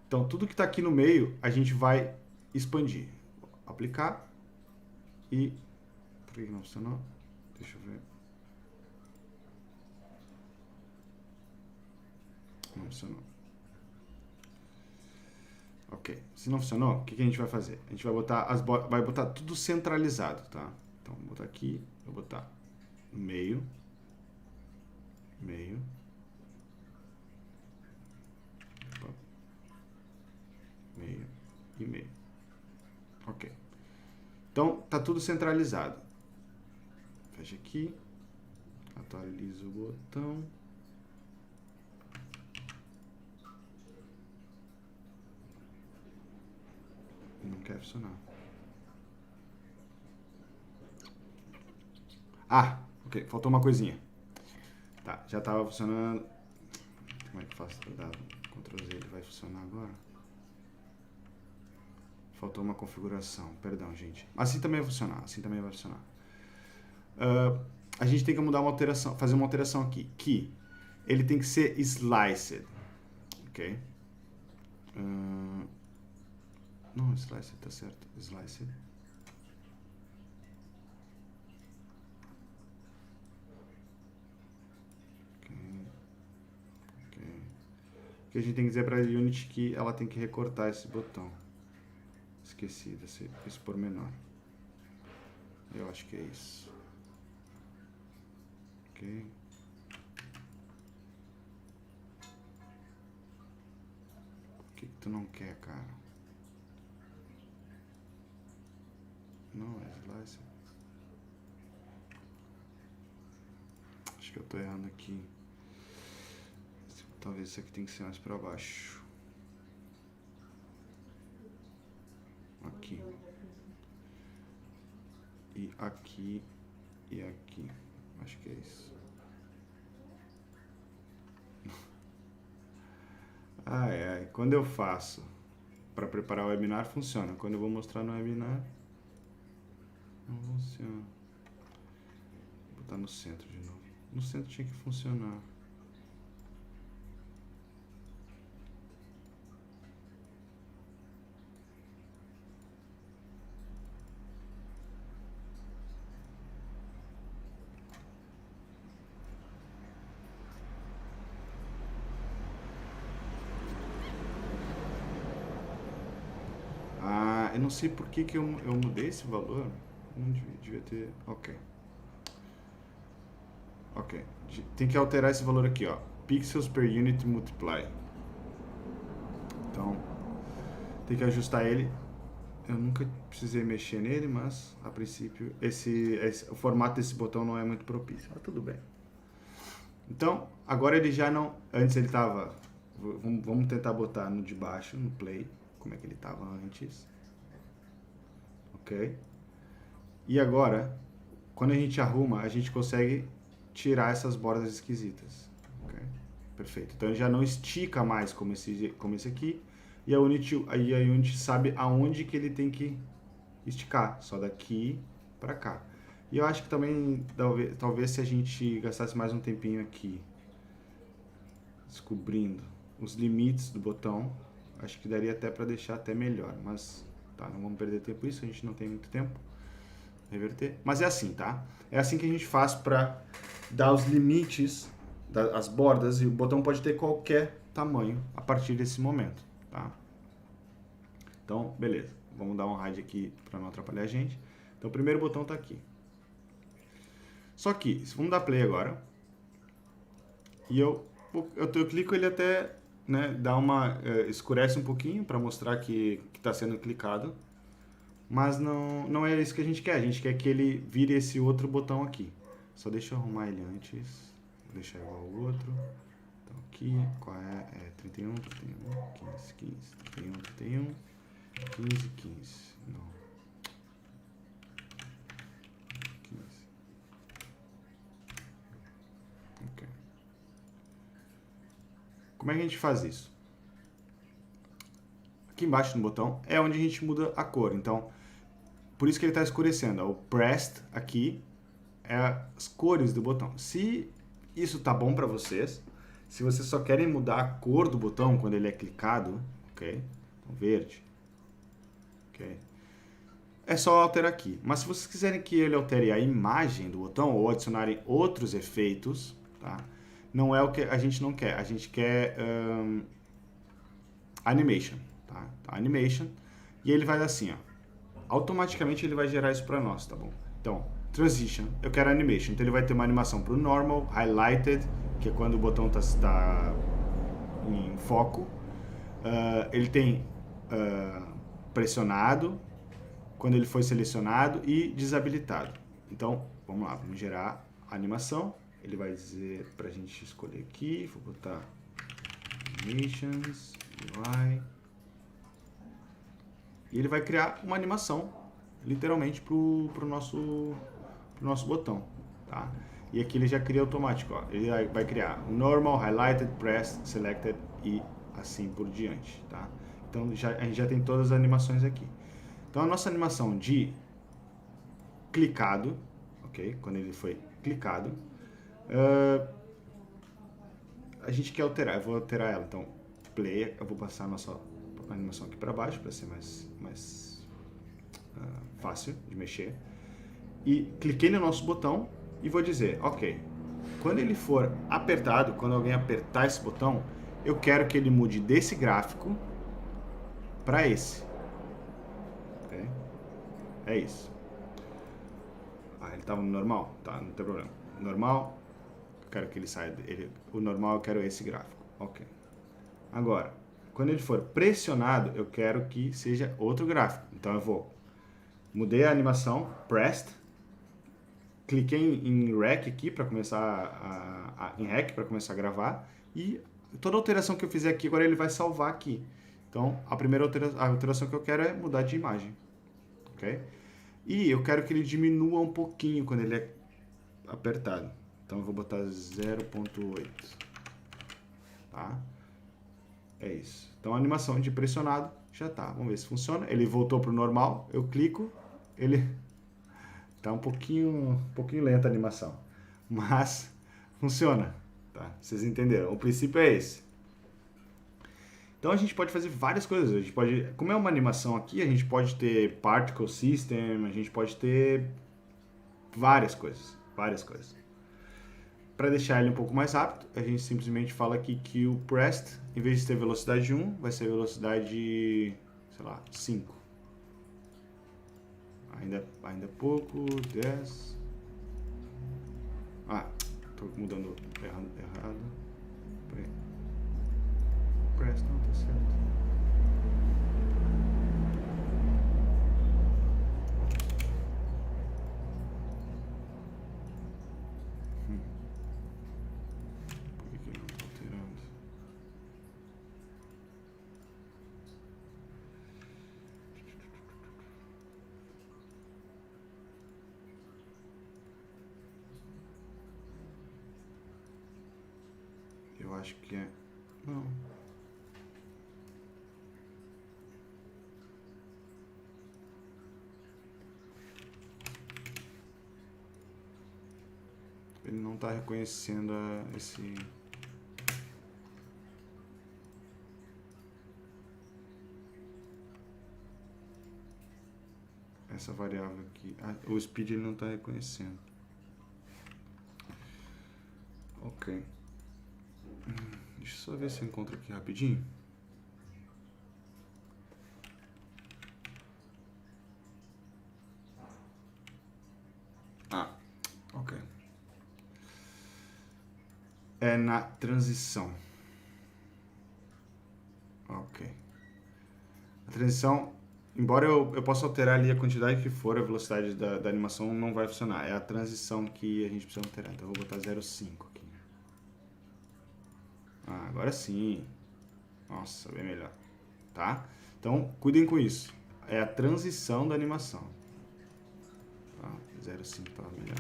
Então, tudo que está aqui no meio, a gente vai expandir. Vou aplicar. E... Por que não funcionou? Deixa eu ver. Não funcionou. Ok. Se não funcionou, o que a gente vai fazer? A gente vai botar tudo centralizado, tá? Então, vou botar aqui. Vou botar no meio. Meio. Meio e meio. Ok. Então, tá tudo centralizado. Fecha aqui. Atualiza o botão. Não quer funcionar. Ah, ok. Faltou uma coisinha. Tá, já estava funcionando. Como é que eu faço? Ctrl Z, ele vai funcionar agora? Faltou uma configuração. Perdão, gente. Assim também vai funcionar. Assim também vai funcionar. A gente tem que mudar uma alteração, fazer uma alteração aqui. Que ele tem que ser sliced. Ok? Não, sliced tá certo. Sliced. Que a gente tem que dizer para a Unity que ela tem que recortar esse botão. Esqueci desse pormenor. Eu acho que é isso. Ok. O que tu não quer, cara? Não, é slice. Acho que eu tô errando aqui. Talvez isso aqui tem que ser mais para baixo. Aqui. e aqui e aqui. Acho que é isso. Ai, ai. Quando eu faço para preparar o webinar, funciona. Quando eu vou mostrar no webinar, não funciona. Vou botar no centro de novo. No centro tinha que funcionar. Eu não sei por que eu mudei esse valor. Não devia ter... Ok. Ok. Tem que alterar esse valor aqui, ó. Pixels per unit multiply. Então, tem que ajustar ele. Eu nunca precisei mexer nele, mas a princípio o formato desse botão não é muito propício. Mas tudo bem. Então, agora ele já não... Antes ele estava... Vamos tentar botar no de baixo, no play, como é que ele estava antes. Ok? E agora, quando a gente arruma, a gente consegue tirar essas bordas esquisitas. Ok? Perfeito. Então ele já não estica mais como esse aqui. E a Unity sabe aonde que ele tem que esticar. Só daqui para cá. E eu acho que também, talvez se a gente gastasse mais um tempinho aqui, descobrindo os limites do botão, acho que daria até para deixar até melhor. Mas, tá, não vamos perder tempo isso, a gente não tem muito tempo. Reverter. Mas é assim, tá? É assim que a gente faz para dar os limites, as bordas, e o botão pode ter qualquer tamanho a partir desse momento, tá? Então, beleza. Vamos dar um hide aqui para não atrapalhar a gente. Então, o primeiro botão tá aqui. Só que, vamos dar play agora. E eu clico ele até, né, dá uma... escurece um pouquinho para mostrar que está sendo clicado. Mas não é isso que a gente quer. A gente quer que ele vire esse outro botão aqui. Só deixa eu arrumar ele antes. Vou deixar igual ao outro. Então aqui, qual é? É 31, 15, 15. 31, 31. 15, 15. Não. 15. Ok. Como é que a gente faz isso? Aqui embaixo no botão é onde a gente muda a cor. Então, por isso que ele está escurecendo. O pressed aqui é as cores do botão. Se isso tá bom para vocês, se vocês só querem mudar a cor do botão quando ele é clicado, ok? Então, verde, ok? É só alterar aqui. Mas se vocês quiserem que ele altere a imagem do botão ou adicionarem outros efeitos, tá? Não é o que a gente não quer. A gente quer animation, tá? Então, animation. E ele vai dar assim, ó. Automaticamente ele vai gerar isso para nós, tá bom? Então, transition, eu quero animation. Então ele vai ter uma animação para o normal, highlighted, que é quando o botão está em foco. Ele tem pressionado, quando ele foi selecionado, e desabilitado. Então, vamos lá, vamos gerar a animação. Ele vai dizer para a gente escolher aqui, vou botar animations, UI. E ele vai criar uma animação, literalmente, pro nosso botão, tá? E aqui ele já cria automático, ó. Ele vai criar normal, highlighted, pressed, selected e assim por diante, tá? Então a gente já tem todas as animações aqui. Então a nossa animação de clicado, ok? Quando ele foi clicado, a gente quer alterar, eu vou alterar ela. Então, play, eu vou passar a nossa animação aqui para baixo para ser mais fácil de mexer. E cliquei no nosso botão e vou dizer, ok, quando ele for apertado, quando alguém apertar esse botão, eu quero que ele mude desse gráfico para esse. Okay? É isso. Ele estava no normal? Tá, não tem problema. Normal, eu quero que ele saia. O normal eu quero esse gráfico. Ok. Agora, quando ele for pressionado, eu quero que seja outro gráfico. Então eu mudei a animação, pressed, cliquei em rec aqui para começar em rec para começar a gravar, e toda alteração que eu fizer aqui agora ele vai salvar aqui. Então a primeira alteração que eu quero é mudar de imagem, ok? E eu quero que ele diminua um pouquinho quando ele é apertado. Então eu vou botar 0.8. Tá? É isso. Então a animação de pressionado já tá. Vamos ver se funciona. Ele voltou pro normal. Eu clico, ele tá um pouquinho lenta a animação, mas funciona, tá? Vocês entenderam? O princípio é esse. Então a gente pode fazer várias coisas. A gente pode, como é uma animação aqui, a gente pode ter particle system, a gente pode ter várias coisas, Para deixar ele um pouco mais rápido, a gente simplesmente fala aqui que o pressed, em vez de ter velocidade 1, vai ser velocidade, sei lá, 5. Ainda pouco, 10. Ah, tô mudando errado. Press, não, tá certo. Por que ele não tá alterando? Eu acho que é... Não. Ele não tá reconhecendo essa variável aqui. O speed ele não tá reconhecendo. Ok. Deixa eu só ver se eu encontro aqui rapidinho. Ok. É na transição. Ok. A transição, embora eu possa alterar ali a quantidade que for, a velocidade da animação não vai funcionar. É a transição que a gente precisa alterar. Então eu vou botar 0,5 aqui. Agora sim. Nossa, bem melhor. Tá? Então, cuidem com isso. É a transição da animação. Tá? 0,5 tá melhor.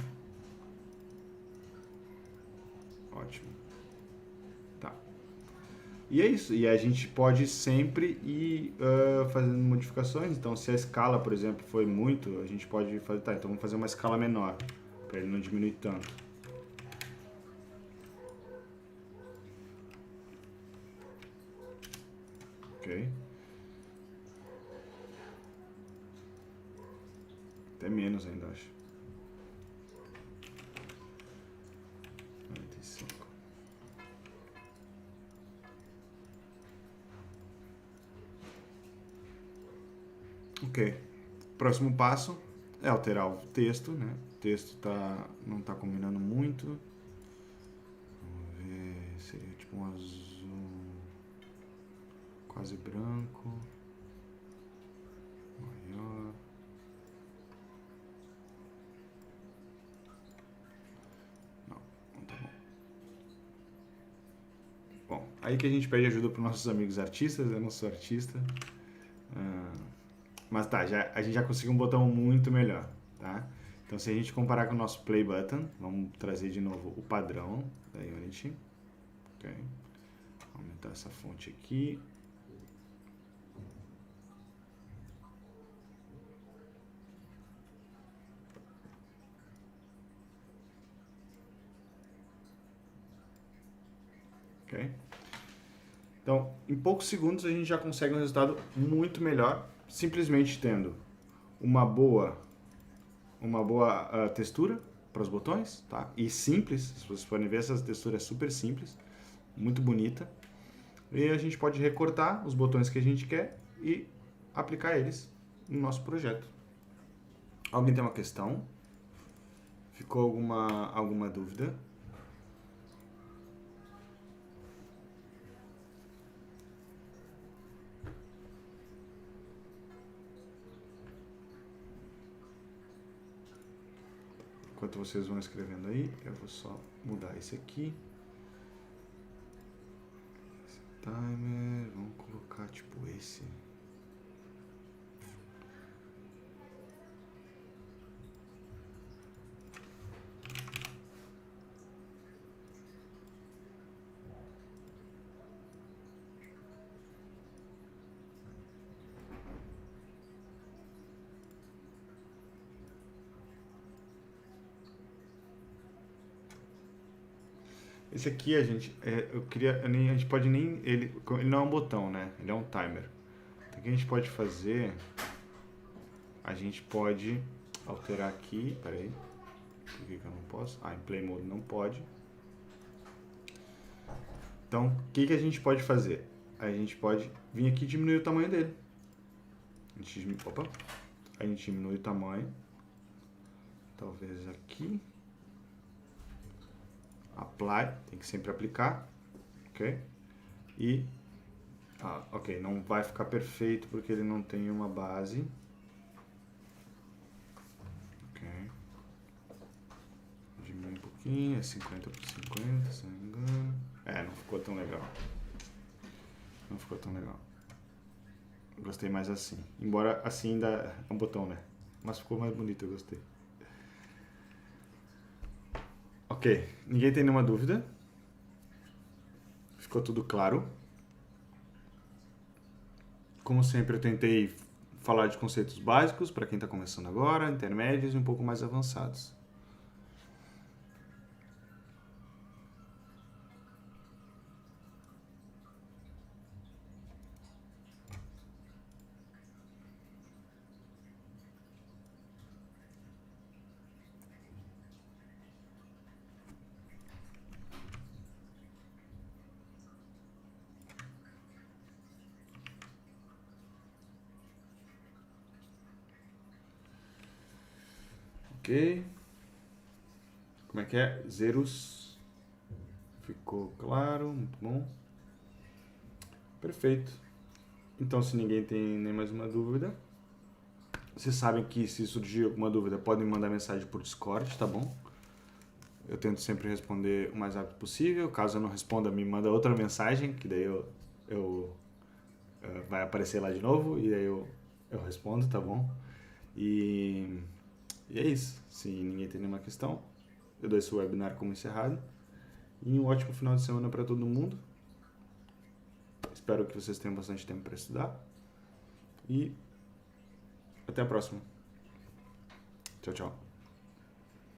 Ótimo. Tá. E é isso. E a gente pode sempre ir fazendo modificações. Então, se a escala, por exemplo, foi muito, a gente pode fazer... Tá, então vamos fazer uma escala menor, para ele não diminuir tanto. Ok. Até menos ainda, acho. 95. Ok. Próximo passo é alterar o texto, né? O texto não tá combinando muito. Vamos ver, seria tipo um azul quase branco. Maior. Não tá bom. Bom, aí que a gente pede ajuda para nossos amigos artistas, eu não sou artista. Mas tá, a gente já conseguiu um botão muito melhor, tá? Então se a gente comparar com o nosso play button, vamos trazer de novo o padrão da Unity. Ok. Aumentar essa fonte aqui. Ok? Então, em poucos segundos a gente já consegue um resultado muito melhor, simplesmente tendo uma boa textura para os botões, tá? E simples, se vocês forem ver, essa textura é super simples, muito bonita. E a gente pode recortar os botões que a gente quer e aplicar eles no nosso projeto. Alguém tem uma questão? Ficou alguma dúvida? Enquanto vocês vão escrevendo aí, eu vou só mudar esse aqui. Esse timer, vamos colocar tipo esse. Esse aqui a gente, a gente pode nem, ele não é um botão, né? Ele é um timer. Então, o que a gente pode fazer, a gente pode alterar aqui, peraí, por que eu não posso? Em Play Mode não pode. Então, o que a gente pode fazer? A gente pode vir aqui e diminuir o tamanho dele. A gente diminui o tamanho. Talvez aqui. Apply, tem que sempre aplicar. Ok? E, ok, não vai ficar perfeito porque ele não tem uma base. Ok. Diminui um pouquinho, é 50 por 50, se não me engano. Não ficou tão legal. Não ficou tão legal. Gostei mais assim. Embora assim ainda é um botão, né? Mas ficou mais bonito, eu gostei. Ok, ninguém tem nenhuma dúvida? Ficou tudo claro? Como sempre, eu tentei falar de conceitos básicos para quem está começando agora, intermédios e um pouco mais avançados. Ok. Como é que é? Zeros. Ficou claro, muito bom. Perfeito. Então, se ninguém tem nem mais uma dúvida, vocês sabem que se surgir alguma dúvida, podem mandar mensagem por Discord, tá bom? Eu tento sempre responder o mais rápido possível. Caso eu não responda, me manda outra mensagem, que daí vai aparecer lá de novo e daí eu respondo, tá bom? E é isso. Se ninguém tem nenhuma questão, eu dou esse webinar como encerrado. E um ótimo final de semana para todo mundo. Espero que vocês tenham bastante tempo para estudar. E até a próxima. Tchau, tchau.